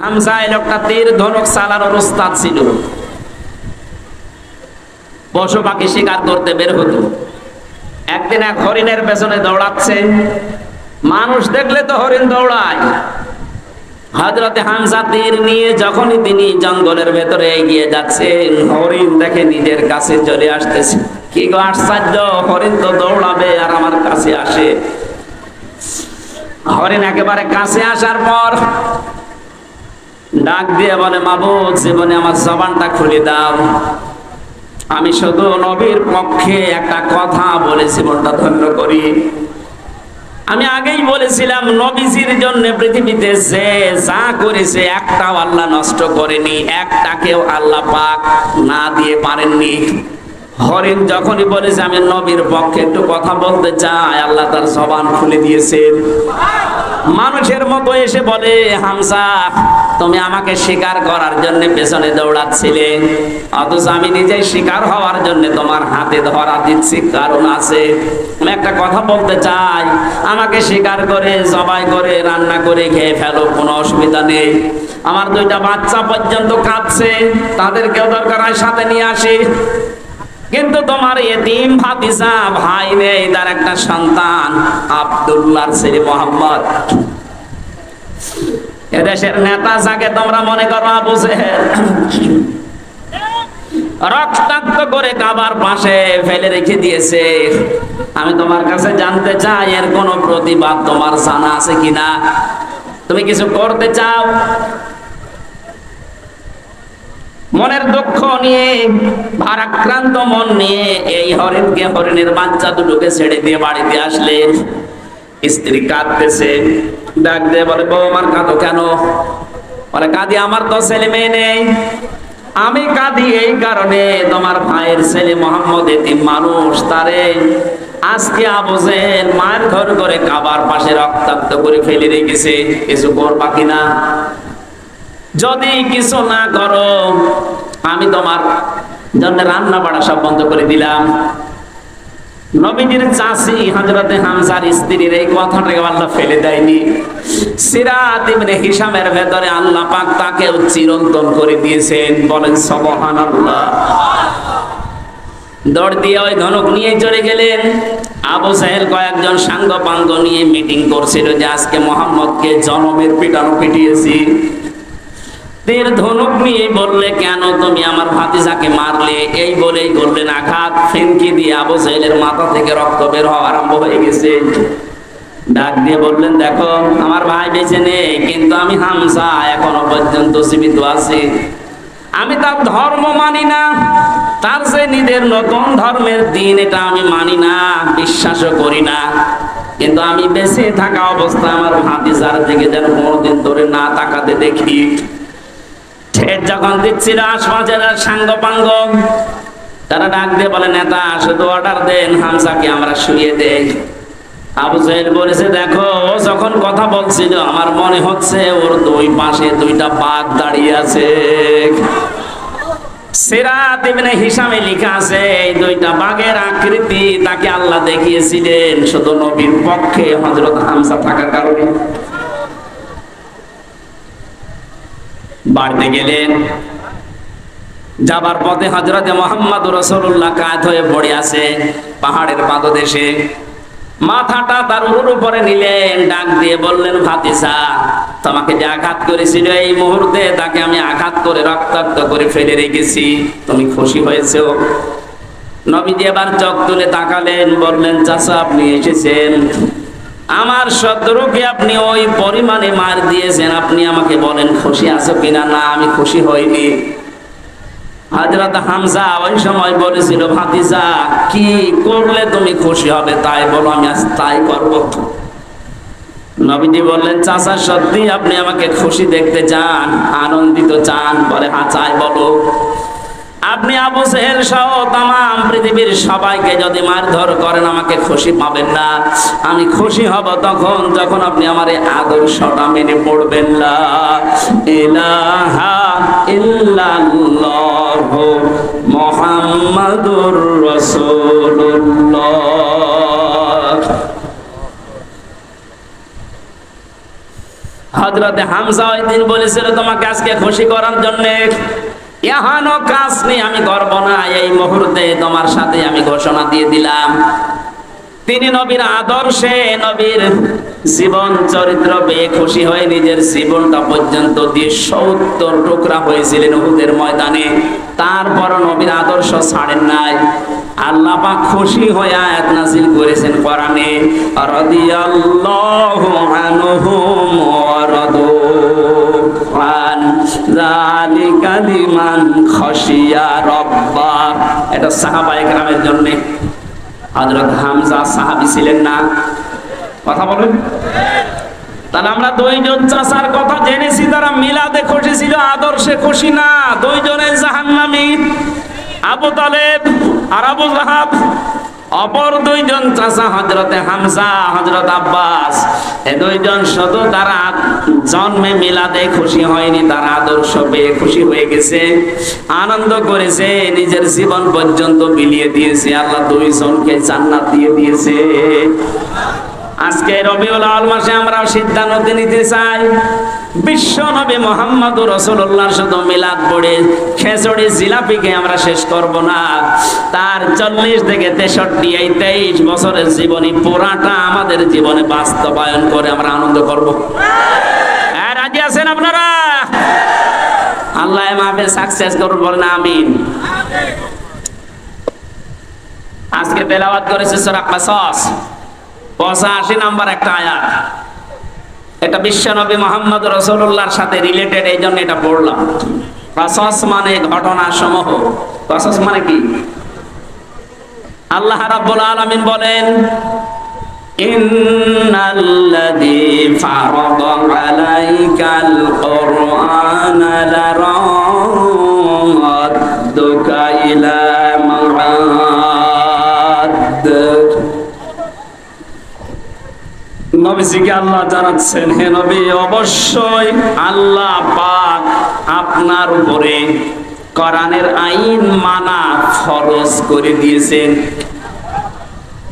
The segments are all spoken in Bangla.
হামজা এই লোকটা তীর ধনুক চালানোর উস্তাদ ছিল। পশু পাখি শিকার করতে বের হতো। একদিন এক হরিণের পেছনে দৌড়াচ্ছে। মানুষ দেখলে তো হরিণ দৌড়ায়। হযরতে হামজা তীর নিয়ে যখনই তিনি জঙ্গলের ভেতরে এগিয়ে যাচ্ছেন, হরিণ দেখে নিজের কাছে চলে আসতেছে। কি গো আশ্চর্য, হরিণ তো দৌড়াবে আর আমার কাছে আসে। হরিণ একেবারে কাছে আসার পর ডাক দিয়ে বলে, মাবুদ, জীবনে আমার জবানটা খুলে দাও। আমি শুধু নবীর পক্ষে একটা কথা বলে জীবনটা ধন্য করি। আমি আগেই বলেছিলাম, নবীজির জন্য পৃথিবীতে যে যা করেছে একটাও আল্লাহ নষ্ট করেনি, একটাকেও আল্লাহ পাক না দিয়ে পারেননি। হরিণ যখনই বলেছে আমি নবীর পক্ষে একটু কথা বলতে চাই, আল্লাহ তার জবান খুলে দিয়েছেন। মানুষের মতো এসে বলে, হামজা, তুমি আমাকে শিকার করার জন্য পেছনে দৌড়াচ্ছিলে, অথচ আমি নিজেই শিকার হওয়ার জন্য তোমার হাতে ধরা দিচ্ছি, কারণ আছে। আমি একটা কথা বলতে চাই, আমাকে শিকার করে জবাই করে রান্না করে খেয়ে ফেলো, কোনো অসুবিধা নেই। আমার দুইটা বাচ্চা পর্যন্ত কাঁদছে, তাদেরকেও দরকার হয় সাথে নিয়ে আসি। কিন্তু তোমার এতিম ভাতিজা ভাই নেই, তার একটা সন্তান আব্দুল্লাহর ছেলে মোহাম্মদ। এদেশের নেতা যাকে তোমরা মনে করো আবু জেহেল, রক্তাক্ত করে কাবার পাশে ফেলে রেখে দিয়েছে। আমি তোমার কাছে জানতে চাই, এর কোনো প্রতিবাদ তোমার জানা আছে কিনা? তুমি কিছু করতে চাও? মনের দুঃখ নিয়ে, ভারাক্রান্ত মন নিয়ে এই হরিণকে, হরিণের বাচ্চা দুটোকে ছেড়ে দিয়ে বাড়িতে আসলেন। স্ত্রী কাঁদতেছে, ডাক দিয়ে বলে, বউ আমার কাঁদো কেন? বলে, কাঁদি আমার তো ছেলে মেয়ে নেই। আমি কাঁদি এই কারণে, তোমার ভাইয়ের ছেলে মোহাম্মদ এতিম মানুষ, তারে আজকে আবু জেহেল মার ঘর করে কাবার পাশে রক্তাক্ত করে ফেলে রেখেছে। কিছু করবা কিনা? যদি কিছু না করো, আমি তোমার জন্য রান্না বাড়া সব বন্ধ করে দিলাম। নবীজির চাচী হযরতে হামজার স্ত্রীর এই কথাটাকে আল্লাহ ফেলে দেয়নি। সিরাত ইবনে হিশামের ভেতরে আল্লাহ পাক তাকে চিরন্তন করে দিয়েছেন। বলেন সুবহানাল্লাহ। দৌড় দিয়ে ওই ধনুক নিয়ে চলে গেলেন। আবু জেহেল কয়েকজন সাঙ্গ পাঙ্গ নিয়ে মিটিং করছিল যে আজকে মোহাম্মদকে জনমের পিটানো পিটিয়েছি। তীর ধনুক নিয়ে বললে, কেন তুমি আমার ভাতিজাকে মারলে? এই বলেই করলেন আঘাত। ফিনকি দিয়ে আবু জেহেলের মাথা থেকে রক্ত বের হওয়া আরম্ভ হয়ে গেছে। ডাক দিয়ে বললেন, দেখো, আমার ভাই বেঁচে নেই, কিন্তু আমি হামজা এখনো পর্যন্ত জীবিত আছি। আমি তার ধর্ম মানি না, তার যে নিজের নতুন ধর্মের দিন, এটা আমি মানি না, বিশ্বাসও করি না। কিন্তু আমি বেঁচে থাকা অবস্থায় আমার ভাতিজার দিকে যেন কোনোদিন ধরে না তাকাতে দেখি। যখন দিচ্ছিল আশপাশের সাঙ্গপাঙ্গ, তারা ডাক দিয়ে বলে, নেতা শুধু অর্ডার দেন, হামজাকে আমরা শুইয়ে দেই। আবু জেহেল বলেছে, দেখো, ও যখন কথা বলছিল আমার মনে হচ্ছে ওর দুই পাশে দুইটা বাঘ দাঁড়িয়ে আছে। সিরাত ইবনে হিশামে লেখা আছে, এই দুইটা বাঘের আকৃতি তাকে আল্লাহ দেখিয়েছিলেন শুধু নবীর পক্ষে হযরত হামজা থাকার কারণে। বাড়িতে গেলেন। যাবার পথে হযরতে মুহাম্মদ রাসূলুল্লাহ কাঁধ হয়ে পড়ে আছে পাহাড়ের পাদদেশে। মাথাটা তার উরুর উপরে নিলেন, ডাক দিয়ে বললেন, ভাতিজা, তোমাকে যে আঘাত করেছিল এই মুহূর্তে তাকে আমি আঘাত করে রক্তাক্ত করে ফেলে রেখেছি, তুমি খুশি হয়েছো? নবীজি এবার চোখ তুলে তাকালেন, বললেন, চাচা, আপনি এসেছেন, আমার শত্রুকে আপনি ওই পরিমাণে মার দিয়েছেন, আপনি আমাকে বলেন খুশি আছো কিনা? না, আমি খুশি হইনি। হযরত হামজা ওই সময় বলেছিল, ভাতিজা, কি করলে তুমি খুশি হবে তাই বলো, আমি আজ তাই করব। নবীজি বললেন, চাচা, সত্যি আপনি আমাকে খুশি দেখতে চান, আনন্দিত চান? বলে, হ্যাঁ চাই, বলো। আপনি আবু জেহেল সহ তামাম পৃথিবীর সবাইকে যদি মারধর করেন, আমাকে খুশি পাবেন না। আমি খুশি হব তখন যখন আপনি আমার এই আদর্শটা মেনে পড়বেন। লা ইলাহা ইল্লাল্লাহু মুহাম্মাদুর রাসূলুল্লাহ। হযরতে হামজা ওই দিন বলেছিল তোমাকে আজকে খুশি করার জন্য এহানো কাজ নিয়ে আমি করব না, এই মুহূর্তে তোমার সাথে আমি ঘোষণা দিয়ে দিলাম। তিনি নবীর আদর্শে, নবীর জীবন চরিত্র পেয়ে খুশি হয়ে নিজের জীবনটা পর্যন্ত দিয়ে ৭০ টুকরা হয়েছিলেন উহুদের ময়দানে। তারপর নবীর আদর্শ ছাড়েন নাই। আল্লাহ পাক খুশি হয়ে আয়াত নাযিল করেছেন কোরআনে, রাদিয়াল্লাহু আনহুম ওয়া রাদু আন যালিকা লিমান খাশিয়া রাব্বা। এটা সাহাবায়ে কেরামের জন্য। হযরত হামজা সাহাবী ছিলেন না? কথা বলেন। তাহলে আমরা দুইজন চাচার কথা জেনেছি, তারা মিলাদে খুশি ছিল, আদর্শে খুশি না। দুইজনে জাহান্নামী, আবু তালেব আর আবু লাহাব। অপর দুইজন চাচা হযরতে হামজা, হযরত আব্বাস, এই দুইজন শুধু তারা জন্মে মিলাদে খুশি হয়নি, তারা আদর্শ পেয়ে খুশি হয়ে গেছে, আনন্দ করেছে, নিজের জীবন পর্যন্ত বিলিয়ে দিয়েছে। আল্লাহ দুইজনকে জান্নাত দিয়ে দিয়েছে। আজকে রবিউল আউয়াল মাসে আমরা সিদ্ধান্ত নিতে চাই, বিশ্ব নবী মুহাম্মদুর রাসূলুল্লাহর শুধু মিলাদ পড়ে খেজুরি জিলাপিকে আমরা শেষ করব না। তার 40 থেকে 63 এই 23 বছরের জীবনী পুরাটা আমাদের জীবনে বাস্তবায়ন করে আমরা আনন্দ করব। হ্যাঁ, রাজি আছেন আপনারা? আল্লাহ মাহফিল সাকসেস করুন, বলেন আমিন। আজকে তেলাওয়াত করেছে সূরা কাসাস 85 নম্বর একটা আয়াত। এটা বিশ্বনবী মুহাম্মদ রাসূলুল্লাহর সাথে রিলেটেড, এই জন্য এটা পড়লাম। কাসাস মানে ঘটনা সমূহ। কাসাস মানে কি? আল্লাহ রাব্বুল আলামিন বলেন, ইন্নাল্লাযী ফারাদা আলাইকাল কুরআনা লারাদ্দুকা ইলা মাআদ। নবীজিকে আল্লাহ জানাচ্ছেন, হে নবী, অবশ্যই আল্লাহ পাক আপনার উপরে কোরআনের আইন মানা ফরজ করে দিয়েছেন।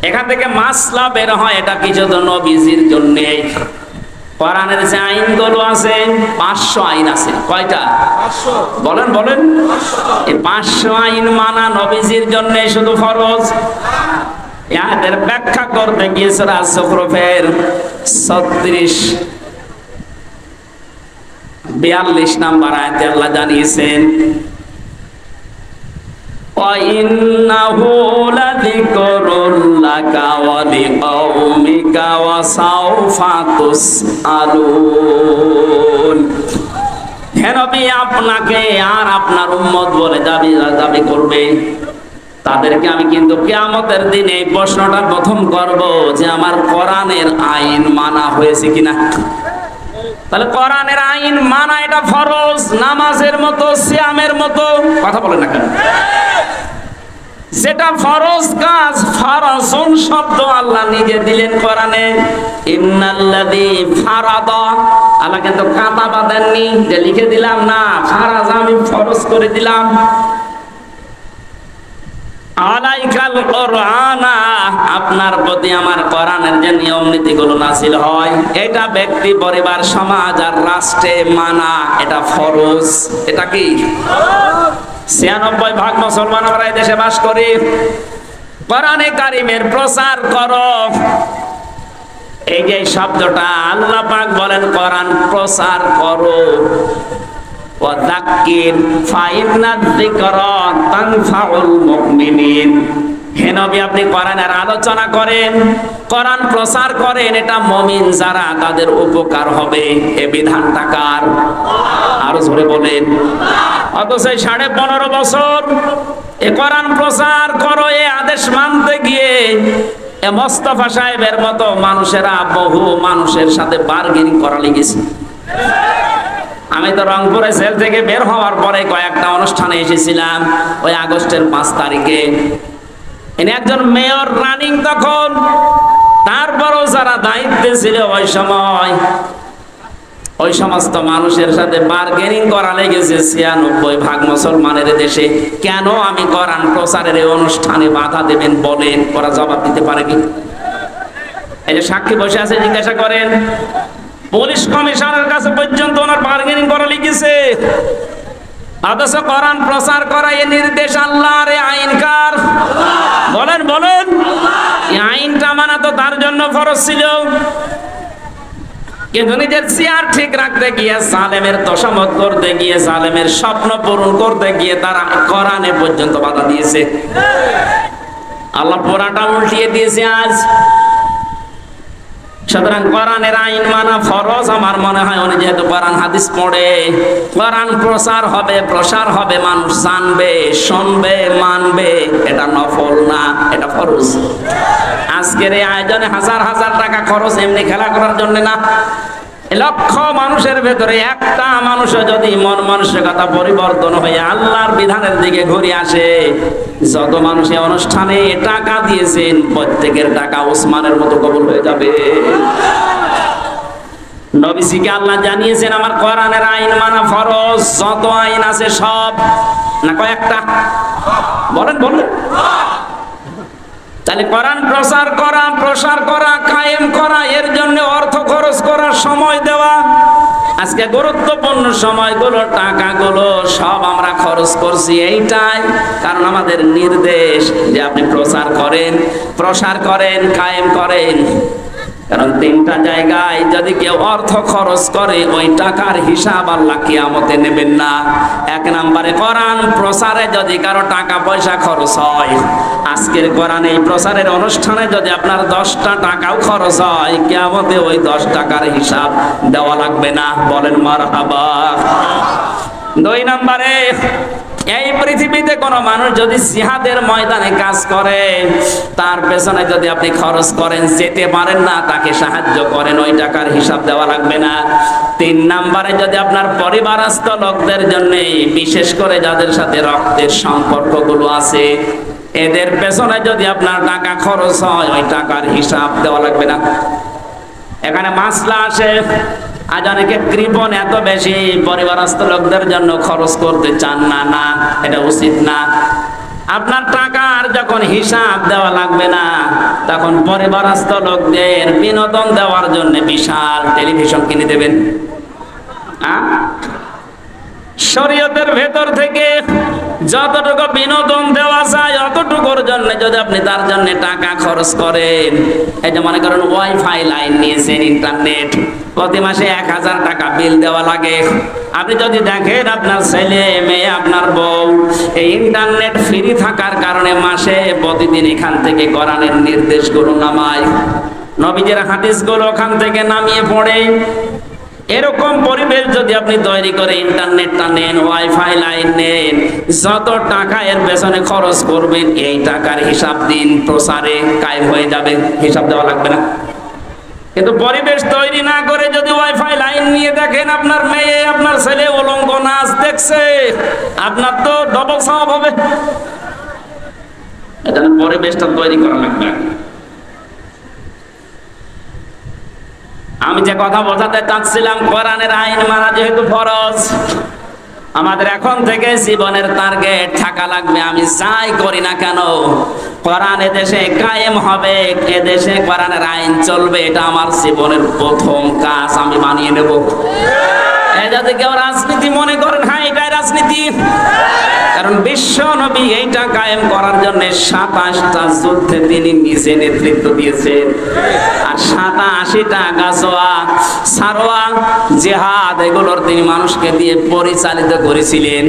এখান থেকে মাসলা বের হয়, এটা কি শুধু নবীজির জন্য? কোরআনের যে আইনগুলো আছে 500 আইন আছে। কয়টা? 500। বলেন বলেন। এই 500 আইন মানা নবীজির জন্য শুধু ফরজ। এর ব্যাখ্যা করতে গিয়ে সূরা যুখরুফের 42 নম্বর আয়াতে আল্লাহ জানিয়েছেন, ওয়া ইন্নাহু লাযিকরুল লাকা ওয়া লিকাওমিকা ওয়া সাওফা তুসআলুন। হে নবী, আপনাকে আর আপনার উম্মত বলে দাবি করবে, তাদেরকে আমি কিন্তু কিয়ামতের দিনে এই প্রশ্নটা প্রথম করব যে আমার কোরআনের আইন মানা হয়েছে কিনা। তাহলে কোরআনের আইন মানা এটা ফরজ, নামাজের মতো, সিয়ামের মতো। কথা বলেন না কেন? যেটা ফরজ কাজ, ফরজুন শব্দ আল্লাহ নিজে দিলেন কোরআনে। ইন্নাল্লাযী ফারাদা, আল্লাহ কিন্তু কাতাবা দেননি যে লিখে দিলাম, না, ফারাজ আমি ফরজ করে দিলাম। আলাইকাল কুরআনা, আপনার প্রতি আমার কোরআনের যে নিয়ম নীতিগুলো নাযিল হয়, এটা ব্যক্তি, পরিবার, সমাজ আর রাষ্ট্রে মানা এটা ফরজ। এটা কি? 96% মুসলমান আমরা এই দেশে বাস করি। কোরআনে কারিমের প্রচার করো, এই যে শব্দটা আল্লাহ পাক বলেন কোরআন প্রচার করো। ওয়াযাক্কির ফাইন্নায যিকরা তানফাউল মুমিনিন। হে নবী, আপনি কোরআনের আলোচনা করেন, কোরআন প্রচার করেন, এটা মুমিন যারা তাদের উপকার হবে। এ বিধানটা কার? আরো জোরে বলেন। অথচ 15.5 বছর এ কোরআন প্রচার করো, এ আদেশ মানতে গিয়ে এ মোস্তফা সাহেবের মতো মানুষেরা বহু মানুষের সাথে বার্গেনিং করা লেগেছে। আমি তো রংপুরে জেল থেকে বের হওয়ার পরে কয়েকটা অনুষ্ঠানে এসেছিলাম। ওই আগস্টের 5 তারিখে ইনি একজন মেয়র রানিং তখন, তারপরও যারা দায়িত্বে ছিল ওই সময়, ওই সমস্ত মানুষের সাথে বার্গেনিং করা লেগেছে 96% মুসলমানের দেশে। কেন আমি কোরআন প্রচারের এই অনুষ্ঠানে বাধা দেবেন বলেন? ওরা জবাব দিতে পারে কি? এই যে সাক্ষী বসে আছে, জিজ্ঞাসা করেন। পুলিশ কমিশনের কাছে পর্যন্ত ওনার বার্গেনিং করা লিখেছে। অথচ কোরআন প্রচার করা এ নির্দেশ আল্লাহর, আইন কার? বলেন বলেন। এই আইনটা মানা তো তার জন্য ফরজ ছিল, কিন্তু নিজের চেয়ার ঠিক রাখতে গিয়ে, জালেমের তোষামত করতে গিয়ে, জালেমের স্বপ্ন পূরণ করতে গিয়ে তারা কোরআনে পর্যন্ত বাধা দিয়েছে। আল্লাহ পুরাটা উল্টিয়ে দিয়েছে আজ। সুতরাং কোরআনের আইন মানা ফরজ। আমার মনে হয় উনি যেহেতু কোরআন হাদিস পড়ে, কোরআন প্রচার হবে, প্রসার হবে, মানুষ জানবে, শুনবে, মানবে, এটা নফল না, এটা ফরজ। আজকের এই আয়োজনে হাজার হাজার টাকা খরচ এমনি খেলা করার জন্য না। লক্ষ মানুষের ভেতরে একটা মানুষও যদি মন মানসিকতা পরিবর্তন হয়ে আল্লাহর বিধানের দিকে ঘুরে আসে, যত মানুষ এই অনুষ্ঠানে টাকা দিয়েছেন প্রত্যেকের টাকা ওসমানের মতো কবুল হয়ে যাবে। নবীজিকে আল্লাহ জানিয়েছেন আমার কোরআনের আইন মানা ফরজ। যত আইন আছে সব না কয়েকটা? বলেন বলেন। তাহলে কোরআন প্রসার করা, কায়েম করা, এর জন্য অর্থ খরচ করা, সময় দেওয়া। আজকে গুরুত্বপূর্ণ সময়গুলো, টাকাগুলো সব আমরা খরচ করছি এইটাই, কারণ আমাদের নির্দেশ যে আপনি প্রসার করেন, কায়েম করেন। কারণ তিনটা জায়গায় যদি কেউ অর্থ খরচ করে, ওই টাকার হিসাব আল্লাহ কিয়ামতে নেবেন না। এক নম্বরে কোরআন প্রচারে যদি কারো টাকা পয়সা খরচ হয়, আজকের কোরআন এই প্রচারের অনুষ্ঠানে যদি আপনার 10টা টাকাও খরচ হয়, কিয়ামতে ওই 10 টাকার হিসাব দেওয়া লাগবে না। বলেন মারহাবা। 2 নম্বরে, এই পৃথিবীতে কোনো মানুষ যদি জিহাদের ময়দানে কাজ করে, তার পেছনে যদি আপনি খরচ করেন, যেতে পারেন না, তাকে সাহায্য করেন, ওই টাকার হিসাব দেওয়া লাগবে না। 3 নম্বরে, যদি আপনার পরিবারস্থ লোকদের জন্য, বিশেষ করে যাদের সাথে রক্তের সম্পর্কগুলো আছে, এদের পেছনে যদি আপনার টাকা খরচ হয়, ওই টাকার হিসাব দেওয়া লাগবে না। এখানে মাসলা আসে, আজ অনেকে কৃপণ এত বেশি পরিবারস্থ লোকদের জন্য খরচ করতে চান না। না, এটা উচিত না। আপনার টাকার যখন হিসাব দেওয়া লাগবে না, তখন পরিবারস্থ লোকদের বিনোদন দেওয়ার জন্য বিশাল টেলিভিশন কিনে দেবেন। শরীয়তের ভেতর থেকে যতটুকু বিনোদন দেওয়া যায় অতটুকুর জন্য যদি আপনি তার জন্য টাকা খরচ করেন, এই যে মনে করেন ওয়াইফাই লাইন নিয়েছেন, ইন্টারনেট, প্রতি মাসে 1000 টাকা বিল দেওয়া লাগে। আপনি যদি দেখেন আপনার ছেলে মেয়ে, আপনার বউ এই ইন্টারনেট ফ্রি থাকার কারণে মাসে প্রতিদিন এখান থেকে কোরআনের নির্দেশগুলো নামায়, নবীজির হাদিসগুলো ওখান থেকে নামিয়ে পড়ে, এরকম পরিবেশ যদি আপনি তৈরি করে ইন্টারনেটটা নেন, ওয়াইফাই লাইন নেন, যত টাকা এর পেছনে খরচ করবেন, এই টাকার হিসাব দিন প্রচারে কায়েম হয়ে যাবে, হিসাব দেওয়া লাগবে না। কিন্তু পরিবেশ তৈরি না করে যদি ওয়াইফাই লাইন নিয়ে দেখেন আপনার মেয়ে, আপনার ছেলে উলঙ্গ নাচ দেখছে, আপনার তো ডবল সওয়াব হবে। এটা পরিবেশটা তৈরি করা লাগবে। আমি যে কথা বোঝাতে চাচ্ছিলাম, কোরআনের আইন মানা যেহেতু ফরজ, আমাদের এখন থেকে জীবনের টার্গেট থাকা লাগবে, আমি যাই করি না কেন কোরআন এদেশে কায়েম হবে, এদেশে কোরআনের আইন চলবে, এটা আমার জীবনের প্রথম কাজ, আমি বানিয়ে নেব। যদি কেউ রাজনীতি মনে করেন, হ্যাঁ এটাই রাজনীতি, কারণ বিশ্ব নবী এইটা কায়েম করার জন্য 27টা যুদ্ধে তিনি নিজে নেতৃত্ব দিয়েছেন, আর 87টা গাজওয়া, সারওয়া, জিহাদ এগুলোর তিনি মানুষকে দিয়ে পরিচালিত করেছিলেন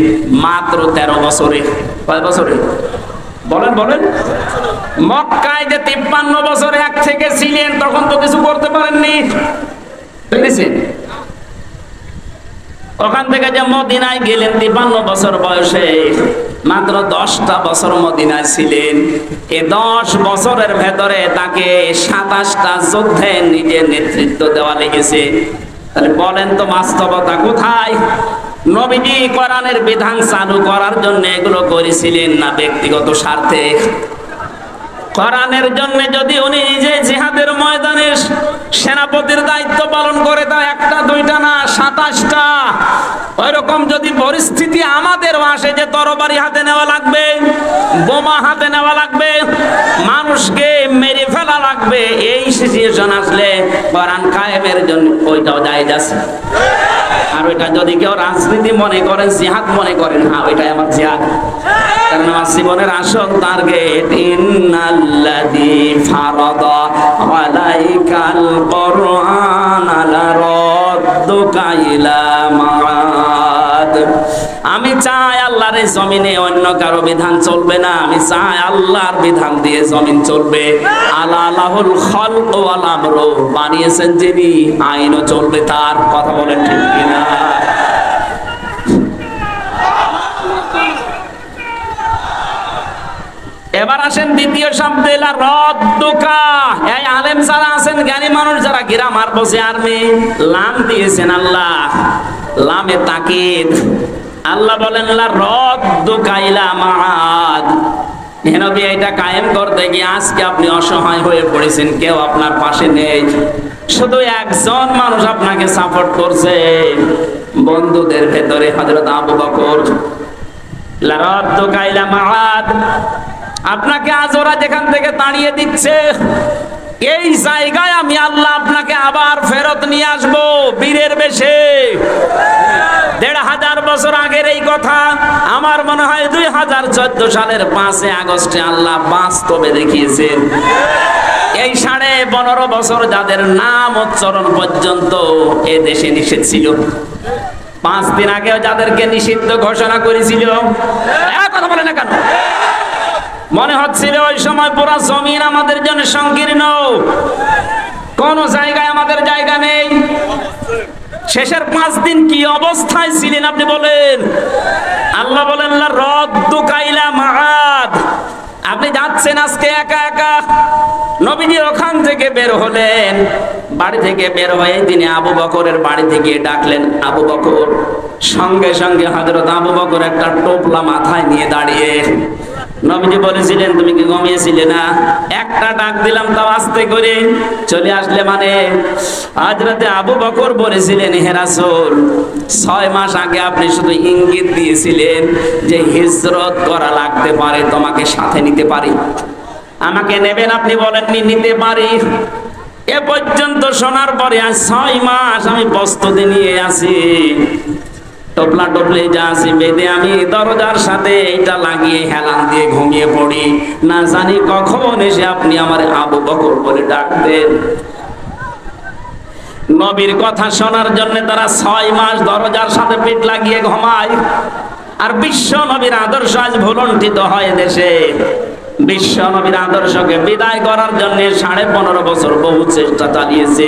মাত্র 13 বছরে। কয় বছরে? বলেন বলেন। মক্কায় যে 53 বছর এক থেকে ছিলেন, তখন তো কিছু করতে পারেননি, বুঝেছেন? ওখান থেকে যে মদিনায় গেলেন 53 বছর বয়সে, মাত্র 10টা বছর মদিনায় ছিলেন। এই 10 বছরের ভেতরে তাকে 27টা যুদ্ধে নিজের নেতৃত্ব দেওয়া লেগেছে। তাহলে বলেন তো বাস্তবতা কোথায়? নবীজি কোরআনের বিধান চালু করার জন্য এগুলো করেছিলেন না ব্যক্তিগত স্বার্থে? কোরআনের জন্য যদি উনি নিজে জিহাদের ময়দানে সেনাপতির দায়িত্ব পালন করে, তা একটা দুইটা না 27টা। ওইরকম যদি পরিস্থিতি আমাদেরও আসে যে তরবারি হাতে নেওয়া লাগবে, বোমা হাতে নেওয়া লাগবে, মানুষকে মেরে ফেলা লাগবে, এই সিচুয়েশন আসলে কোরআন কায়েমের জন্য ওইটাও জায়েজ আছে। আর ওইটা যদি কেউ রাজনীতি মনে করেন, জিহাদ মনে করেন, হ্যাঁ ওইটাই আমার জিহাদ। কারণ আমার জীবনের আসল টার্গেট ইন্নাল্লাযী ফারাদা আলাইকাল কুরআন লারাদ্দুকা ইলা মাআদ। আমি চাই আল্লাহর এই জমিনে অন্য কারো বিধান চলবে না, আমি চাই আল্লাহর বিধান দিয়ে জমিন চলবে। আলা লাহুল খালক ওয়াল আমরু, বানিয়েছেন যিনি, আইনও চলবে তার। কথা বলেন ঠিক কিনা? এবার আসেন দ্বিতীয় শব্দে, লারাদ্দুকা। এই আলেম যারা আছেন, জ্ঞানী মানুষ যারা, গ্রামার বসে আর্মি, লাম দিয়েছেন আল্লাহ, লামে তাকিদ। আল্লাহ বলেন লারাদ্দুকা ইলা মাআদ। নবী এটা কায়েম করতে গিয়ে আজকে আপনি অসহায় হয়ে পড়েছেন, কেউ আপনার পাশে নেই, শুধু একজন মানুষ আপনাকে সাপোর্ট করছে, বন্ধুদের ভেতরে হযরত আবু বকর। লারাদ্দুকা ইলা মাআদ, আপনাকে আজ ওরা যেখান থেকে তাড়িয়ে দিচ্ছে, এই জায়গায় আমি আল্লাহ আপনাকে আবার ফেরত নিয়ে আসবো বীরের বেশে। 1500 বছর আগের এই কথা, আমার মনে হয় 2014 সালের 5 আগস্টে আল্লাহ বাস্তবে দেখিয়েছেন। এই 15.5 বছর যাদের নাম উচ্চারণ পর্যন্ত এ দেশে নিষেধ ছিল, 5 দিন আগেও যাদেরকে নিষিদ্ধ ঘোষণা করেছিল, কথা বলে না কেন? মনে হচ্ছিল ওই সময় পুরো জমিন আমাদের জন্য সংকীর্ণ, কোন জায়গায় আমাদের জায়গা নেই। শেষের 5 দিন কি অবস্থায় ছিলেন আপনি বলেন? আল্লাহ বলেন লারাদ্দুকা ইলা মাআদ। আপনি যাচ্ছেন আজকে একা একা, নবীজি ওখান থেকে বের হলেন, বাড়ি থেকে বের হয়ে তিনি আবু বকরের বাড়ি থেকে ডাকলেন, আবু বকর। সঙ্গে সঙ্গে হযরত আবু বকর একটা টোপলা মাথায় নিয়ে দাঁড়িয়ে। নবীজি বলেছিলেন তুমি কি ঘুমিয়েছিলে না? একটা ডাক দিলাম তাও আস্তে করে চলে আসলে মানে। হযরতে আবু বকর বলেছিলেন, হে রাসূল, 6 মাস আগে আপনি শুধু ইঙ্গিত দিয়েছিলেন যে হিজরত করা লাগতে পারে, তোমাকে সাথে নিতে পারি। আমাকে নেবেন, আপনি বলেননি নিতে পারি। এ পর্যন্ত শোনার পরে আজ 6 মাস আমি প্রস্তুতি নিয়ে আছি, টোপলা টোপলে যা আছে বেঁধে আমি দরজার সাথে এইটা লাগিয়ে হেলান দিয়ে ঘুমিয়ে পড়ি, না জানি কখন এসে আপনি আমার আবু বকর বলে ডাকতেন। নবীর কথা শোনার জন্য তারা 6 মাস দরজার সাথে পিঠ লাগিয়ে ঘুমায়। আর বিশ্ব নবীর আদর্শ আজ ভুলণ্ঠিত হয় দেশে। বিশ্ব নবীর আদর্শকে বিদায় করার জন্য 15.5 বছর বহু চেষ্টা চালিয়েছে।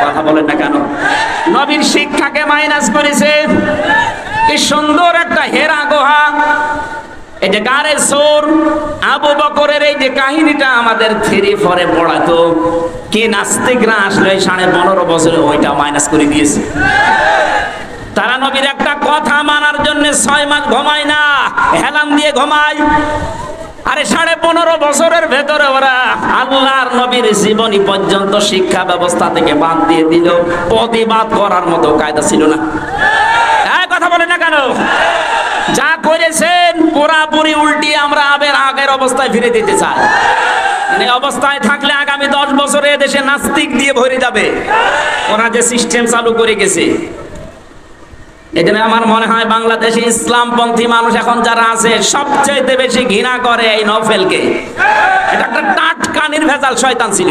কথা বলেন না কেন? নবীর শিক্ষাকে মাইনাস করেছে। কি সুন্দর একটা হেরা গুহা, এই যে গারে সোর, আবু বকরের এই যে কাহিনীটা আমাদের 3-4 পড়াতো, কি নাস্তিকরা আসলে 15.5 বছরে ওইটা মাইনাস করে দিয়েছে। তারা নবীর একটা কথা মানার জন্য 6 মাস ঘুমায় না, হেলান দিয়ে ঘুমায়। আরে 15.5 বছরের ভেতরে ওরা আল্লাহর নবীর জীবনী পর্যন্ত শিক্ষা ব্যবস্থা থেকে বাদ দিয়ে দিল, প্রতিবাদ করার মতো কায়দা ছিল না। কথা বলে না কেন? যা করেছেন পুরাপুরি উল্টিয়ে আমরা আগের অবস্থায় ফিরে দিতে চাই। এই অবস্থায় থাকলে আগামী 10 বছরে দেশে নাস্তিক দিয়ে ভরে যাবে। ওরা যে সিস্টেম চালু করে গেছে, এজন্য আমার মনে হয় বাংলাদেশে ইসলামপন্থী মানুষ এখন যারা আছে সবচেয়ে বেশি ঘৃণা করে এই নওফেলকে। এটা একটা টাটকা নির্ভেজাল শয়তান ছিল।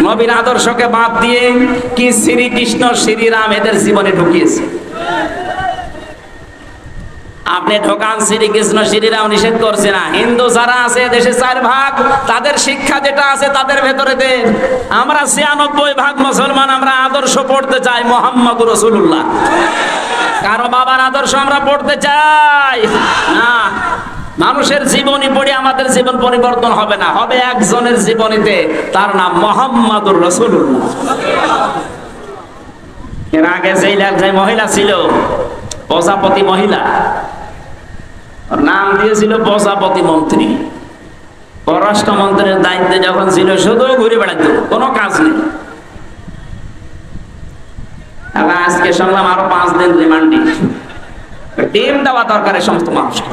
নবীর আদর্শকে বাদ দিয়ে কি শ্রীকৃষ্ণ শ্রীরাম এদের জীবনে ঢুকিয়েছে। আপনি ঢোকান, শ্রীকৃষ্ণ শ্রীরাম নিষেধ করছে না। হিন্দু যারা আছে দেশে 4 ভাগ, তাদের শিক্ষা যেটা আছে তাদের ভেতরে দেন। আমরা 96 ভাগ মুসলমান, আমরা আদর্শ পড়তে চাই মুহাম্মদুর রাসূলুল্লাহ। কারো বাবার আদর্শ আমরা পড়তে চাই না। মানুষের জীবনী পড়ে আমাদের জীবন পরিবর্তন হবে না, হবে একজনের জীবনীতে, তার নাম মুহাম্মদুর রাসূলুল্লাহ। এর আগে যে মহিলা ছিল প্রজাপতি মহিলা, নাম দিয়েছিল প্রজাপতি মন্ত্রী। পররাষ্ট্রমন্ত্রীর দায়িত্বে যখন ছিল শুধু ঘুরে বেড়াতো, কোনো কাজ নেই। আজকে শুনলাম আরো 5 দিন রিমান্ডে, টিম দেওয়া দরকার সমস্ত মানুষকে।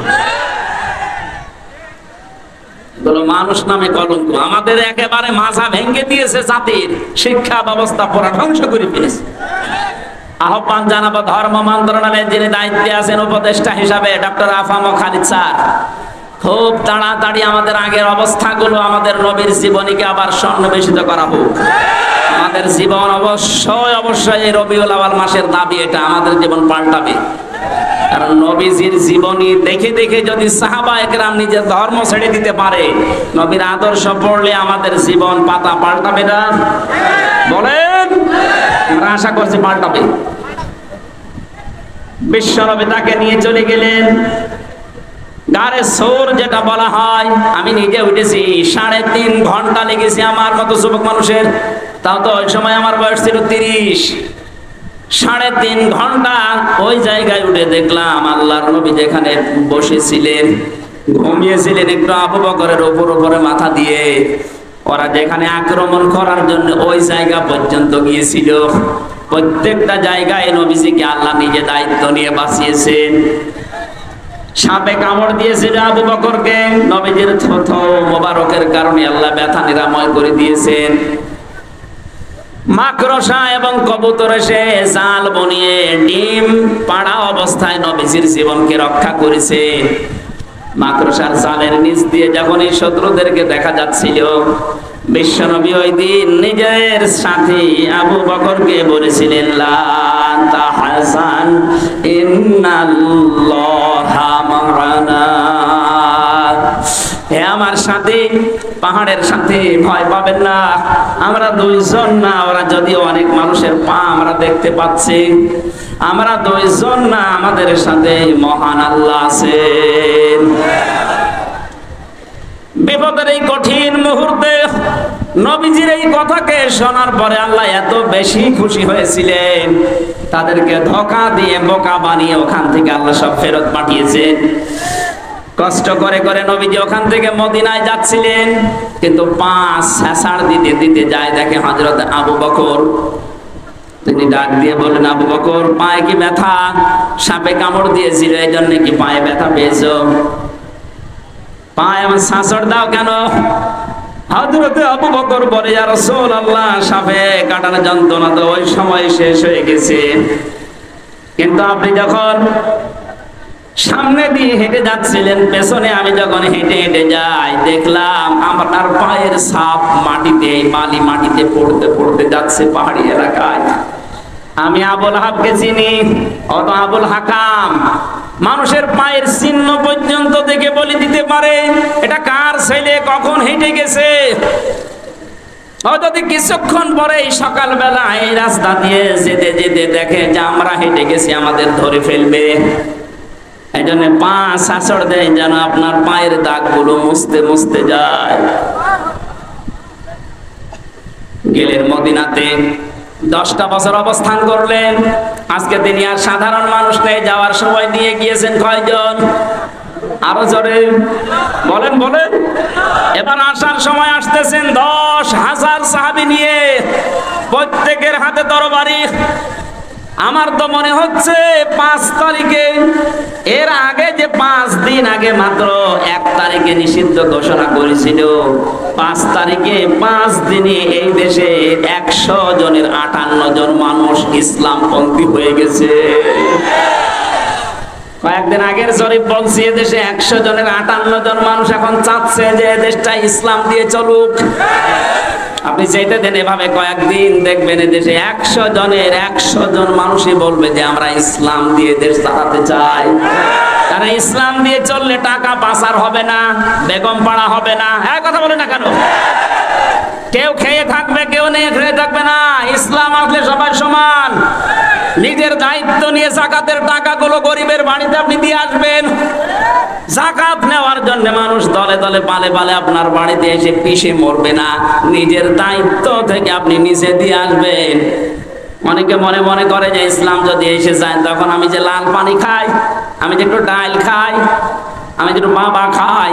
মানুষ নামে কলঙ্ক, আমাদের একেবারে মাথা ভেঙে দিয়েছে, জাতির শিক্ষা ব্যবস্থা পুরো ধ্বংস করে ফেলেছে। আহ্বান জানাবো ধর্ম মন্ত্রণালয়ের যিনি দায়িত্বে আছেন উপদেষ্টা হিসাবে ডক্টর আফাম খালিদ স্যার, খুব তাড়াতাড়ি আমাদের আগের অবস্থাগুলো, আমাদের নবীর জীবনীকে আবার সন্নিবেশিত করা হোক। আমাদের জীবন অবশ্যই এই রবিউল আউয়াল মাসের দাবি, এটা আমাদের জীবন পাল্টাবে। কারণ নবীজির জীবনী দেখে দেখে যদি সাহাবা একরাম নিজের ধর্ম ছেড়ে দিতে পারে, নবীর আদর্শ পড়লে আমাদের জীবন পাতা পাল্টাবে না? বলেন, আমরা আশা করছি পাল্টাবে। বিশ্বনবী তাকে নিয়ে চলে গেলেন গারে সৌর, যেটা বলা হয়। আমি নিজে উঠেছি, 3.5 ঘন্টা লেগেছে আমার মতো যুবক মানুষের। তাও তো ওই সময় আমার বয়স ছিল 30। 3.5 ঘন্টা ওই জায়গায় উঠে দেখলাম আল্লাহর নবী যেখানে বসেছিলেন, ঘুমিয়েছিলেন একটু আবু বকরের উপরে মাথা দিয়ে। ওরা যেখানে আক্রমণ করার জন্য ওই জায়গা পর্যন্ত গিয়েছিল, প্রত্যেকটা জায়গায় নবীজিকে আল্লাহ নিজে দায়িত্ব নিয়ে বাঁচিয়েছেন। সাপে কামড় দিয়েছিল আবু বকরকে, নবীজির থুথু মোবারকের কারণে আল্লাহ ব্যথা নিরাময় করে দিয়েছেন। মাকড়সা এবং কবুতর এসে জাল বনিয়ে ডিম পাড়া অবস্থায় নবীজির জীবনকে রক্ষা করেছে। মাকড়সার জালের নিচ দিয়ে যখন এই শত্রুদেরকে দেখা যাচ্ছিল, বিশ্বনবী ওই দিন নিজের সাথী আবু বকরকে বলেছিলেন, লা তাহজান ইন্নাল্লাহা মা'ানা। হে আমার সাথী, পাহাড়ের সাথে ভয় পাবেন না, আমরা 2 জন না, ওরা যদিও অনেক মানুষের পা আমরা দেখতে পাচ্ছি, আমরা 2 জন না, আমাদের সাথে মহান আল্লাহ আছেন। বিপদের এই কঠিন মুহূর্তে নবীজির এই কথাকে শোনার পরে আল্লাহ এত বেশি খুশি হয়েছিলেন, তাদেরকে ধোঁকা দিয়ে বোকা বানিয়ে ওখান থেকে আল্লাহ সব ফেরত পাঠিয়েছেন। কষ্ট করে করে নবীজি ওখান থেকে মদিনায় যাচ্ছিলেন, কিন্তু 5 ছেঁচাড় দিতে দিতে যায়, দেখে হযরত আবু বকর। তিনি ডাক দিয়ে বললেন, আবু বকর, পায়ে কি ব্যথা? সাপে কামড় দিয়েছিল, এই জন্য কি পায়ে ব্যথা পেয়েছো? পায়ে আমার ছাঁচড় দাও কেন? হযরত আবু বকর বলে, ইয়া রাসূলুল্লাহ, সাপে কাটার যন্ত্রণা তো ওই সময় শেষ হয়ে গেছে, কিন্তু আপনি যখন সামনে দিয়ে হেঁটে যাচ্ছিলেন, পেছনে আমি যখন হেঁটে হেঁটে যাই, দেখলাম আপনার পায়ের ছাপ মাটিতে, বালি মাটিতে পড়তে পড়তে যাচ্ছে পাহাড়ি এলাকায়। আমি আবুল হাবকে চিনি, অত আবুল হাকাম মানুষের পায়ের চিহ্ন পর্যন্ত দেখে বলে দিতে পারে এটা কার ছেলে, কখন হেঁটে গেছে। যদি কিছুক্ষণ পরে সকালবেলা এই রাস্তা দিয়ে যেতে যেতে দেখে যে আমরা হেঁটে গেছি, আমাদের ধরে ফেলবে। এই জন্য পা ছাঁচড় দেয় যেন আপনার পায়ের দাগগুলো মুছতে মুছতে যায়। গেলেন মদিনাতে, 10টা বছর অবস্থান করলেন। আজকে তিনি আর সাধারণ মানুষ নেই, যাওয়ার সময় নিয়ে গিয়েছেন কয়জন? আরো জোরে বলেন বলেন। এবার আসার সময় আসতেছেন 10,000 সাহাবী নিয়ে, প্রত্যেকের হাতে তরবারি। আমার তো মনে হচ্ছে 5 তারিখে, এর আগে যে 5 দিন আগে মাত্র 1 তারিখে নিষিদ্ধ ঘোষণা করেছিল, 5 তারিখে 5 দিনে এই দেশে 100 জনের 58 জন মানুষ ইসলামপন্থী হয়ে গেছে। কয়েকদিন আগের জরিপ বলছি, এদেশে 100 জনের 58 জন মানুষ এখন চাচ্ছে যে দেশটা ইসলাম দিয়ে চলুক। আপনি যেতে দেন এভাবে কয়েকদিন, দেখবেন এদেশে 100 জনের 100 জন মানুষই বলবে যে আমরা ইসলাম দিয়ে দেশ চালাতে চাই। তারা ইসলাম দিয়ে চললে টাকা পাচার হবে না, বেগম পাড়া হবে না। হ্যাঁ, কথা বলে না কেন? কেউ খেয়ে থাকবে, কেউ নেই খেয়ে থাকবে না। ইসলাম আসলে সবাই সমান। নিজের দায়িত্ব নিয়ে যাকাতের টাকাগুলো গরিবের বাড়িতে আপনি দিয়ে আসবেন। যাকাত নেওয়ার জন্য মানুষ দলে দলে পালে পালে আপনার বাড়িতে এসে পিষে মরবে না। নিজের দায়িত্ব থেকে আপনি নিজে দিয়ে আসবেন। অনেকে মনে মনে করে যে ইসলাম যদি এসে যায় তখন আমি যে লাল পানি খাই, আমি যে একটু ডাল খাই, আমি যদি বাবা খাই,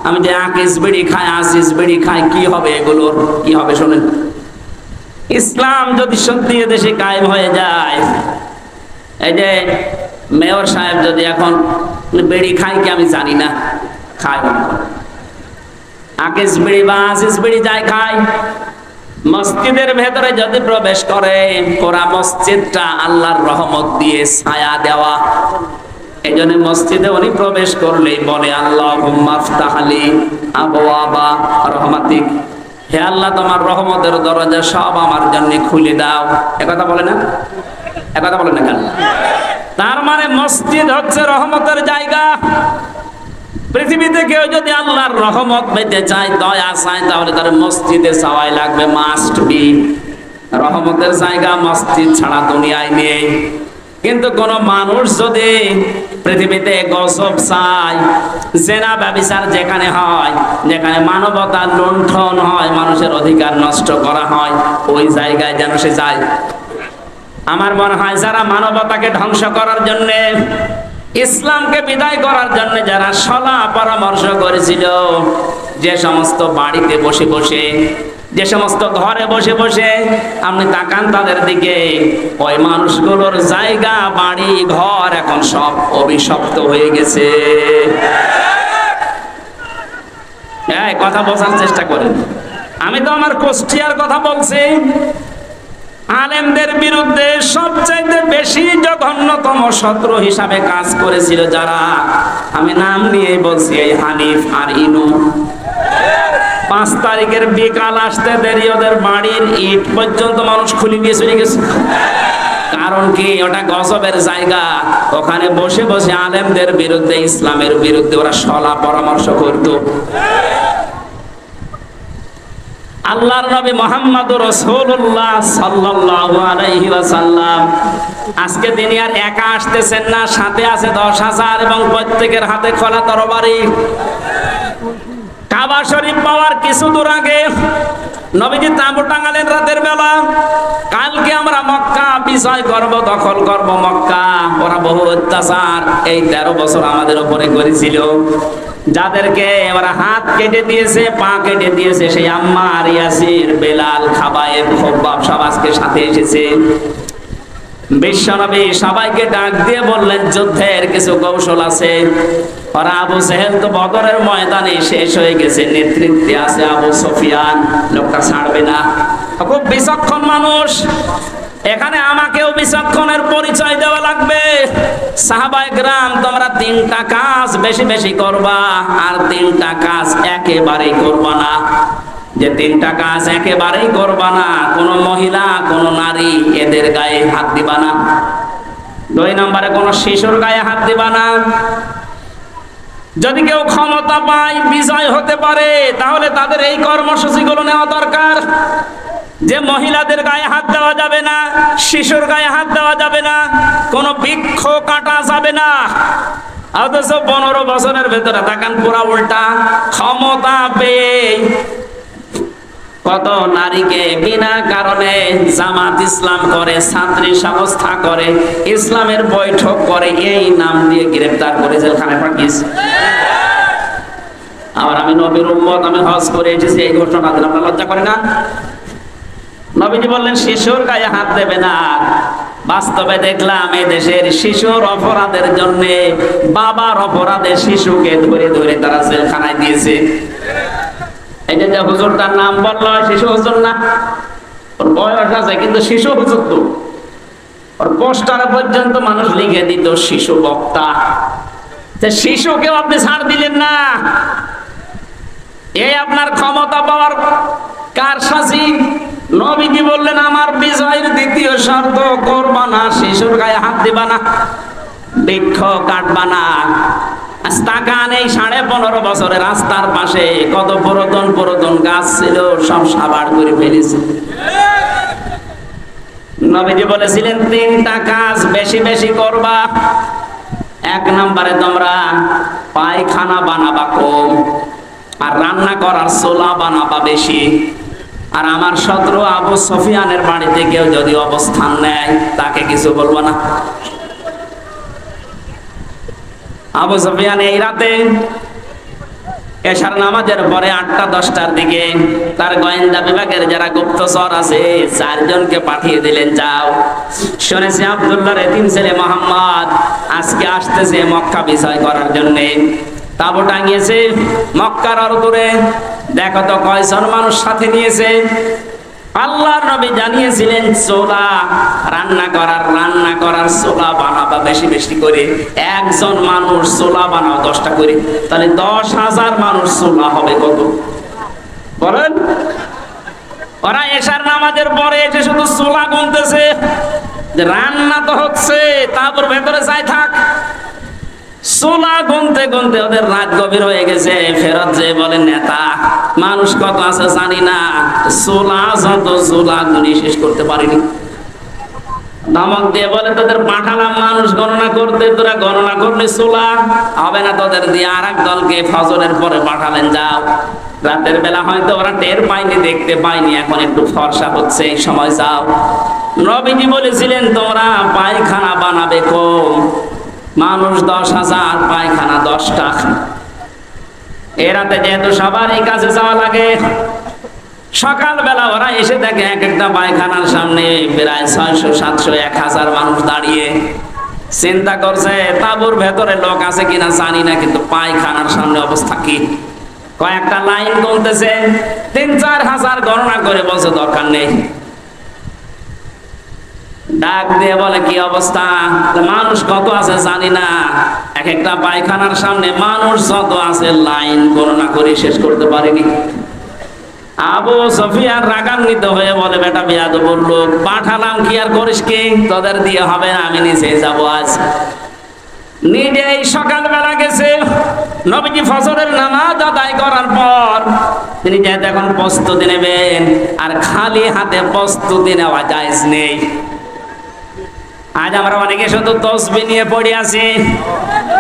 আমি যে আকিস বিড়ি খাই, আসিস বিড়ি খাই, কি হবে এগুলোর? কি হবে শোনেন, ইসলাম যদি সত্যি দেশে কায়েম হয়ে যায়, এই যে মেয়র সাহেব যদি এখন বিড়ি খাই কি আমি জানি না, খায় আকিস বিড়ি বা আসিস বিড়ি যাই খাই, মসজিদের ভেতরে যদি প্রবেশ করে, পুরা মসজিদটা আল্লাহর রহমত দিয়ে ছায়া দেওয়া। এই জন্য মসজিদে উনি প্রবেশ করলেই বলে আল্লাহুম্মা আফতাহলি আবওয়াবা রহমাতিক, হে আল্লাহ তোমার রহমতের দরজা সব আমার জন্য খুলে দাও। একথা বলে না? একথা বলে না কেন? তার মানে মসজিদ হচ্ছে রহমতের জায়গা। পৃথিবীতে কেউ যদি আল্লাহর রহমত পেতে চায়, দয়া চায়, তাহলে তার মসজিদে যাওয়াই লাগবে, মাস্ট বি। রহমতের জায়গা মসজিদ ছাড়া দুনিয়ায় নেই। কিন্তু কোন মানুষ যদি পৃথিবীতে গজব চায়, জেনা ব্যভিচার যেখানে হয়, যেখানে মানবতা লুণ্ঠন হয়, মানুষের অধিকার নষ্ট করা হয়, ওই জায়গায় যেন সে যায়। আমার মনে হয় যারা মানবতাকে ধ্বংস করার জন্য, ইসলামকে বিদায় করার জন্য যারা সলা পরামর্শ করেছিল, যে সমস্ত বাড়িতে বসে বসে, যে সমস্ত ঘরে বসে বসে আপনি তাকান তাদের দিকে, ওই মানুষগুলোর জায়গা, বাড়ি, ঘর এখন সব অভিশপ্ত হয়ে গেছে। এই কথা বোঝার চেষ্টা করেন। আমি তো আমার কুষ্টিয়ার কথা বলছি। আলেমদের বিরুদ্ধে সবচাইতে বেশি জঘন্যতম শত্রু হিসাবে কাজ করেছিল যারা, আমি নাম নিয়ে বলছি, এই হানিফ আর ইনু। 5 তারিখের বিকাল আসতে দেরি, ওদের বাড়ির ইট পর্যন্ত মানুষ খুলে দিয়ে চলে গেছে। কারণ কি? ওটা গজবের জায়গা। ওখানে বসে বসে আলেমদের বিরুদ্ধে, ইসলামের বিরুদ্ধে ওরা সলা পরামর্শ করত। আল্লাহর নবী মুহাম্মদুর রাসূলুল্লাহ সাল্লাল্লাহু আলাইহি ওয়াসাল্লাম আজকে তিনি আর একা আসতেছেন না, সাথে আছে 10,000 এবং প্রত্যেকের হাতে খোলা তরবারি। কাবা শরীফ পাওয়ার কিছু দূর আগে নবীজি তাঁবু টাঙালেন রাতের বেলা। কালকে আমরা মক্কা বিজয় করব, দখল করব মক্কা। ওরা বহু অত্যাচার এই 13 বছর আমাদের উপরে করেছিল। যাদেরকে ওরা হাত কেটে দিয়েছে, পা কেটে দিয়েছে, সেই আম্মার, ইয়াসির, বেলাল, খাবায়েব, খব্বাব সব আজকে সাথে এসেছে। বিশ্বনবী সবাইকে ডাক দিয়ে বললেন যুদ্ধের কিছু কৌশল আছে। ওরা আবু জেহেল তো বদরের ময়দানে শেষ হয়ে গেছে, নেতৃত্বে আছে আবু সুফিয়ান, লোকটা ছাড়বে না, খুব বিচক্ষণ মানুষ। এখানে আমাকেও বিচক্ষণের পরিচয় দেওয়া লাগবে। সাহাবায়ে কেরাম, তোমরা 3টা কাজ বেশি বেশি করবা, আর 3টা কাজ একেবারেই করবা না। যে 3টা কাজ একেবারেই করবা না, কোন মহিলা, কোন নারী এদের গায়ে হাত দিবা না। 2 নম্বরে কোন শিশুর গায়ে হাত দিবা না। যদি কেউ ক্ষমতা পায়, বিজয় হতে পারে, তাহলে তাদের এই কর্মসূচিগুলো নেওয়া দরকার। যে মহিলাদের গায়ে হাত দেওয়া যাবে না, শিশুর গায়ে হাত দেওয়া যাবে না, কোন বৃক্ষ কাটা যাবে না। অথচ 15 বছরের ভেতরে তাকান পুরা উল্টা। ক্ষমতা পেয়ে কত নারীকে বিনা কারণে জামাত ইসলাম করে, ছাত্রী সংস্থা করে, ইসলামের বৈঠক করে, এই নাম দিয়ে গ্রেফতার করে জেলখানায় পাঠিয়েছে। আবার আমি নবীর উম্মত, আমি হজ করে এসেছি, এই ঘোষণা দিলাম, আপনার লজ্জা করে না? নবীজি বললেন শিশুর গায়ে হাত দেবে না। বাস্তবে দেখলাম এই দেশের শিশুর অপরাধের জন্য, বাবার অপরাধে শিশুকে ধরে ধরে তারা জেলখানায় দিয়েছে। এই যে হুজুরটার নাম বললো, শিশু হুজুর না, ওর বয়স আছে কিন্তু শিশু হুজুর তো। ওর পোস্টারে পর্যন্ত মানুষ লিখে দিত শিশু বক্তা। শিশুকেও আপনি ছাড় দিলেন না। এই আপনার ক্ষমতা পাওয়ার কারসাজি। নবীজি বললেন আমার বিজয়ের 2য় শর্ত, করবা না শিশুর গায়ে হাত দিবা না, বৃক্ষ কাটবা না। তাকান এই 15.5 বছরে রাস্তার পাশে কত পুরাতন গাছ ছিল, সব সাবাড় করে ফেলেছে। নবীজি বলেছিলেন 3টা কাজ বেশি বেশি করবা। 1 নম্বরে তোমরা পায়খানা বানাবা কম, আর রান্না করার চুলা বানাবা বেশি। আর আমার শত্রু আবু সুফিয়ানের বাড়িতে কেউ যদি অবস্থান নেয়, তাকে কিছু বলবো না। আবু সুফিয়ান এই রাতে এশার নামাজের পরে 8টা-10টার দিকে তার গোয়েন্দা বিভাগের যারা গুপ্তচর আছে 4 জনকে পাঠিয়ে দিলেন, যাও, শুনেছি আব্দুল্লাহর এতিম ছেলে মোহাম্মদ আজকে আসতেছে মক্কা বিজয় করার জন্য। তাবু টাঙিয়েছে মক্কার অদূরে, দেখো তো কয়জন মানুষ সাথে নিয়েছে। আল্লাহর নবী জানিয়েছিলেন চোলা রান্না করার চোলা বানাবা বেশি বেশি করে, একজন মানুষ চোলা বানাও 10টা করে, তাহলে 10,000 মানুষ চোলা হবে কত বলেন? ওরা এশার নামাজের পরে এসে শুধু চোলা গুনতেছে, রান্না তো হচ্ছে, তারপর ভেতরে যাই থাক। চোলা গুনতে গুনতে ওদের রাত গভীর হয়ে গেছে। ফেরত যে বলে, নেতা মানুষ কত আছে জানি না, চোলা যত চোলা গুনি শেষ করতে পারিনি। ধমক দিয়ে বলে, তোদের পাঠালাম মানুষ গণনা করতে, তোরা গণনা করলে চোলা হবে না তোদের দিয়ে। আর এক দলকে ফজরের পরে পাঠালেন, যাও, রাতের বেলা হয়তো ওরা টের পায়নি, দেখতে পায়নি, এখন একটু ফর্সা হচ্ছে, এই সময় যাও। নবীজি বলেছিলেন তোমরা পায়খানা বানাবে কম, মানুষ 10,000, পায়খানা 10টা। এ রাতে যেহেতু সবার এই কাজে যাওয়া লাগে, সকালবেলা ওরা এসে দেখে এক একটা পায়খানার সামনে প্রায় 600, 700, 1000 মানুষ দাঁড়িয়ে। চিন্তা করছে তাঁবুর ভেতরে লোক আছে কিনা জানি না, কিন্তু পায়খানার সামনে অবস্থা কি। কয়েকটা লাইন গুনতেছে, 3-4 হাজার গণনা করে বলছে দরকার নেই। ডাক দিয়ে বলে, কি অবস্থা, মানুষ কত আছে জানি না, এক একটা পায়খানার সামনে মানুষ যত আছে লাইন গণনা করে শেষ করতে পারেনি। আবু সুফিয়ান রাগান্বিত হয়ে বলে, বেটা বেয়াদব লোক, পাঠালাম কি আর করিস কি, তোদের দিয়ে হবে না, আমি নিচে যাবো আজ। নিজেই সকালবেলা গেছে, নবীজি ফজরের নামাজ আদায় করার পর তিনি যেহেতু এখন প্রস্তুতি নেবেন, আর খালি হাতে প্রস্তুতি নেওয়া জায়েজ নেই। আজ আমরা অনেকে শুধু তসবিহ নিয়ে পড়ে আছি,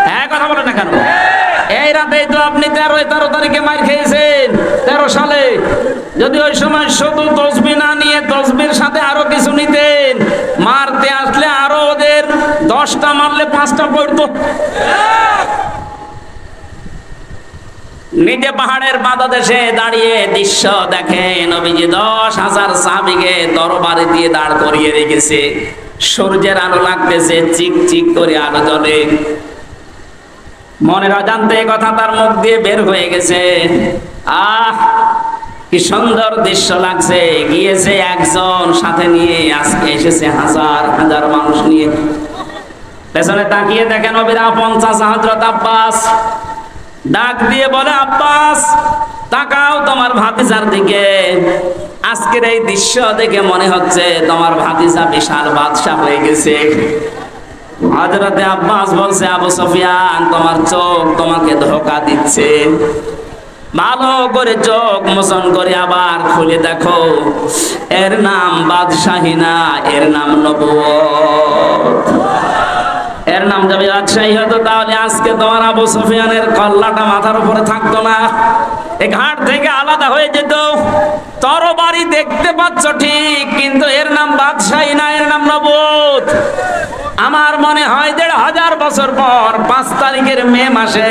হ্যাঁ কথা বলে না কেন? এই রাতেই তো আপনি 13 তারিখে মার খেয়েছেন, 13 সালে। যদি ওই সময় শুধু তসবিহ না নিয়ে তসবির সাথে আরো কিছু নিতেন, মারতে আসলে আরো ওদের 10টা মারলে 5টা পড়তো। নিজে পাহাড়ের পাদদেশে দাঁড়িয়ে দৃশ্য দেখে, নবীজি 10,000 সাহাবীকে তরবারি দিয়ে দাঁড় করিয়ে রেখেছে। সূর্যের আলো লাগতেছে, চিক চিক করে আলো জ্বলে। মনের অজান্তে কথা তার মুখ দিয়ে বের হয়ে গেছে, আহ কি সুন্দর দৃশ্য লাগছে। গিয়েছে একজন সাথে নিয়ে, আজকে এসেছে 1000 মানুষ নিয়ে। পেছনে তাকিয়ে দেখেন নবীর আপন চাচা হযরত আব্বাস। ডাক দিয়ে বলে, আব্বাস তাকাও তোমার ভাতিজার দিকে। আজকের এই দৃশ্য দেখে মনে হচ্ছে তোমার ভাতিজা বিশাল বাদশা হয়ে গেছে। হযরতে আব্বাস বলছে, আবু সুফিয়ান তোমার চোখ তোমাকে ধোঁকা দিচ্ছে, ভালো করে চোখ মোচন করে আবার খুলে দেখো, এর নাম বাদশাহী না, এর নাম নবুয়ত। এর নাম যদি বাদশাহী হতো তাহলে আজকে তোমার আবু সুফিয়ানের কল্লাটা মাথার উপরে থাকতো না, এই ঘাট থেকে আলাদা হয়ে যেত। তরবারি দেখতে পাচ্ছ ঠিক, কিন্তু এর নাম বাদশাহী না, এর নাম নবুয়ত। আমার মনে হয় 1500 বছর পর 5 তারিখের মে মাসে,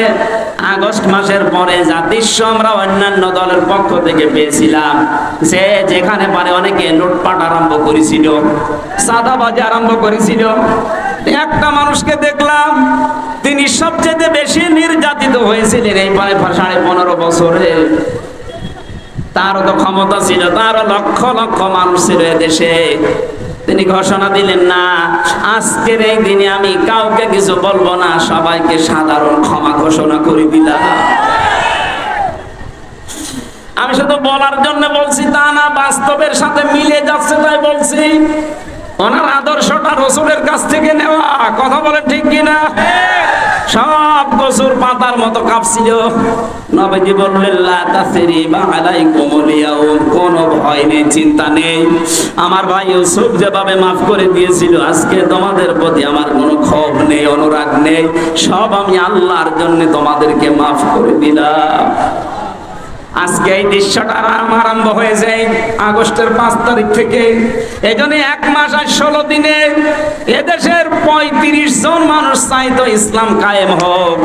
আগস্ট মাসের পরে যা দৃশ্য আমরা অন্যান্য দলের পক্ষ থেকে পেয়েছিলাম, যে যেখানে পারে অনেকে লুটপাট আরম্ভ করেছিল, চাঁদাবাজি আরম্ভ করেছিল। একটা মানুষকে দেখলাম, তিনি সবচেয়ে বেশি নির্যাতিত হয়েছিলেন এই 15.5 বছরে। তারও তো ক্ষমতা ছিল, তারও লক্ষ লক্ষ মানুষ ছিল দেশে। তিনি ঘোষণা দিলেন, না আজকের এই দিনে আমি কাউকে কিছু বলবো না, সবাইকে সাধারণ ক্ষমা ঘোষণা করে দিলাম। আমি শুধু বলার জন্য বলছি তা না, বাস্তবের সাথে মিলে যাচ্ছে তাই বলছি। ওনার আদর্শটা রাসূলের কাছ থেকে নেওয়া, কথা বলে ঠিক কিনা? সব কসুর পাতার মতো কাঁপছিল। নবীজি বললেন, লা তাসরিবা আলাইকুমুল ইয়াউম, কোনো ভয় নেই, চিন্তা নেই। আমার ভাই ইউসুফ যেভাবে মাফ করে দিয়েছিল, আজকে তোমাদের প্রতি আমার কোনো ক্ষোভ নেই, অনুরাগ নেই, সব আমি আল্লাহর জন্য তোমাদেরকে মাফ করে দিলাম। আজকে এই দৃশ্যটা আরম্ভ হয়ে যায় আগস্টের 5 তারিখ থেকে। এই জন্য 1 মাস আর 16 দিনে এদেশের 35 জন মানুষ চাইতো ইসলাম কায়েম হোক।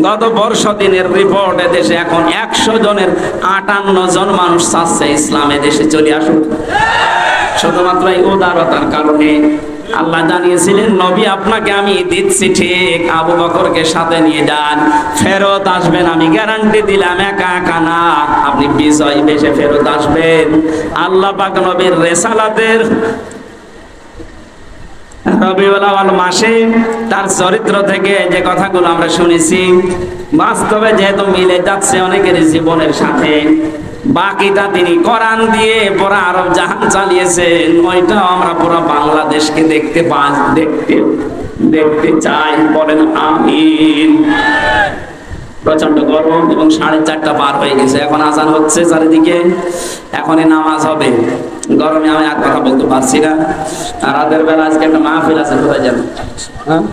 গত বর্ষ দিনের রিপোর্ট, এদেশে এখন 100 জনের 58 জন মানুষ চাচ্ছে ইসলাম এদেশে চলে আসুক। শুধুমাত্র এই উদারতার কারণে আল্লাহ জানিয়েছিলেন, নবী আপনাকে আমি দিচ্ছি ঠিক, আবু বকরকে সাথে নিয়ে যান, ফেরত আসবেন, আমি গ্যারান্টি দিলাম, একা একা না, আপনি বিজয় বেশে ফেরত আসবেন। আল্লাহ পাক নবীর রিসালাতের রবিউল আউয়াল মাসে তার চরিত্র থেকে যে কথাগুলো আমরা শুনেছি, বাস্তবে যেহেতু মিলে যাচ্ছে অনেকের জীবনের সাথে, বাকিটা তিনি কোরআন দিয়ে পুরা আরব জাহান চালিয়েছেন, ওইটাও আমরা পুরো বাংলাদেশকে দেখতে চাই। বলেন আমিন। প্রচন্ড গরম এবং 4:30 পার হয়ে গেছে, এখন আজান হচ্ছে চারিদিকে, এখনই নামাজ হবে। গরমে আমি আর কথা বলতে পারছি না। রাতের বেলা আজকে একটা মাহফিল আছে, কোথায় যাবেন? হ্যাঁ,